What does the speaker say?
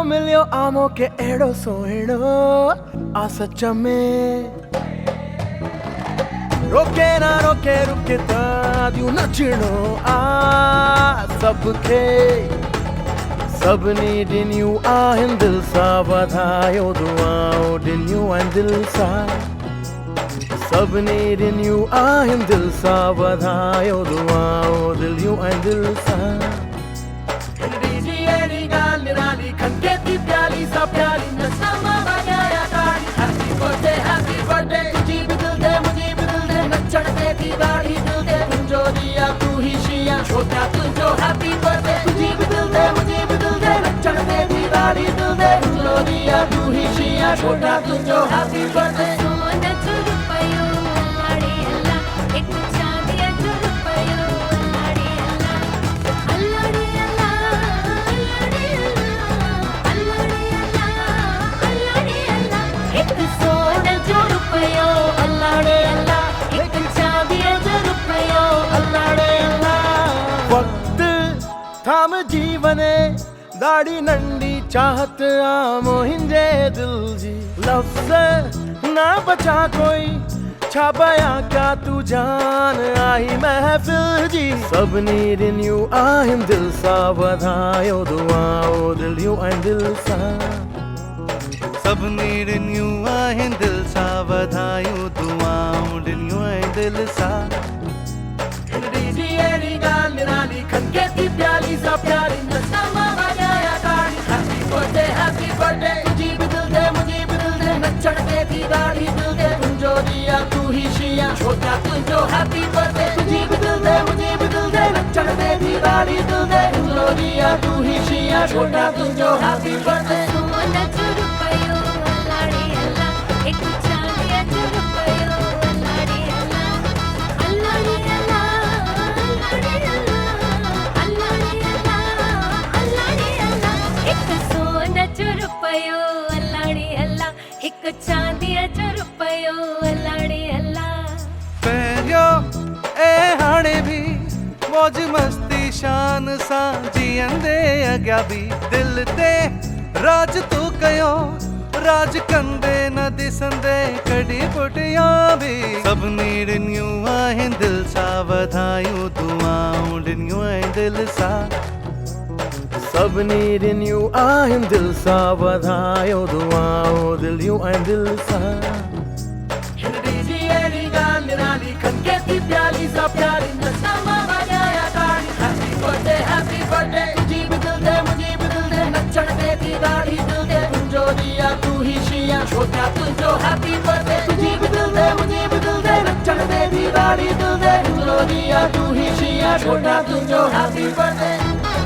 मिलियो आमो के एड़ो सोहिणो आ सच में रोके ना रोके रुके तादियूं नचणो आ सबके सभिनी ॾिनियूं आहिनि दिलि सां वधायो दुआऊं ॾिनियूं आहिनि दिलि सां सभिनी ॾिनियूं आहिनि दिलि सां वधायो दुआऊं दिलियूं आहिनि दिलि सां छोटा तुझो हैप्पी बर्थडे तुझी भी दिल दे मुझे भी दिल दे नचण दे दीवारी दिल दे तुझो दिया तू ही शिया छोटा तुझो हैप्पी बर्थडे सोना रुपयो अल्लाड़ी अल्लाह एक चांदिया रुपयो अल्लाड़ी अल्लाह अल्लाड़ी अल्लाह अल्लाड़ी अल्लाह अल्लाड़ी अल्लाह एक सोना रुपयो अल्लाड़ी अल्लाह एक चांदिया रुपयो अल्लाड़ी वक्त थाम जीवने दाढ़ी नंढी चाहत आ मुंहिंजे दिल जी लफ्ज़ ना बचा कोई छा बयां क्या तू जान आई महफ़िल जी सभिनी ॾिनियूं आहिनि दिलि सां वधायो दुआऊं दिलियूं आहिनि दिलि सां सभिनी ॾिनियूं आहिनि दिलि सां वधायूं दुआऊं ॾिनियूं आहिनि दिलि सां हैप्पी बर्थडे तुझी भी दिल दे मुझे भी दिल दे नचण दे दीवारी दिल दे तुझो दिया तू ही शिया छोटा तुझो हैप्पी बर्थडे तुझी भी दिल दे मुझे भी दिल दे नचण दे दीवारी दिल दे तुझो दिया तू ही शिया छोटा तुझो हैप्पी बर्थडे सोना रुपयो अल्लाड़ी अल्लाह एक चांदिया रुपयो अल्लाड़ी अल्लाह अल्लाड़ी अल्लाह अल्लाड़ी अल्लाह अल्लाड़ी अल्लाह एक सोना रुपयो अल्लाड़ी अल्लाह एक चांदिया रुपयो अल्लाड़ी अल्लाह पहिरियों ए हाणे भी मौज मस्ती शान सां जीअंदे अॻियां बि दिल ते राज तू कयो राज कंदे न ॾिसंदे कॾहिं पुठियां बि सभिनी ॾिनियूं आहिनि दिलि सां वधायूं दुआऊं ॾिनियूं आहिनि दिलि सां सभिनी ॾिनियूं आहिनि दिलि सां वधायो दुआऊं दिलियूं आहिनि दिलि सां हैप्पी बर्थडे तुझी भी दिल दे मुझे भी दिल दे नचण दे दीवारी दिल दे तुझो दिया तू ही शिया छोटा तुझो हैप्पी बर्थडे तुझी भी दिल दे मुझे भी दिल दे नचण दे दीवारी दिल दे तुझो दिया तू ही शिया छोटा तुझो हैप्पी बर्थडे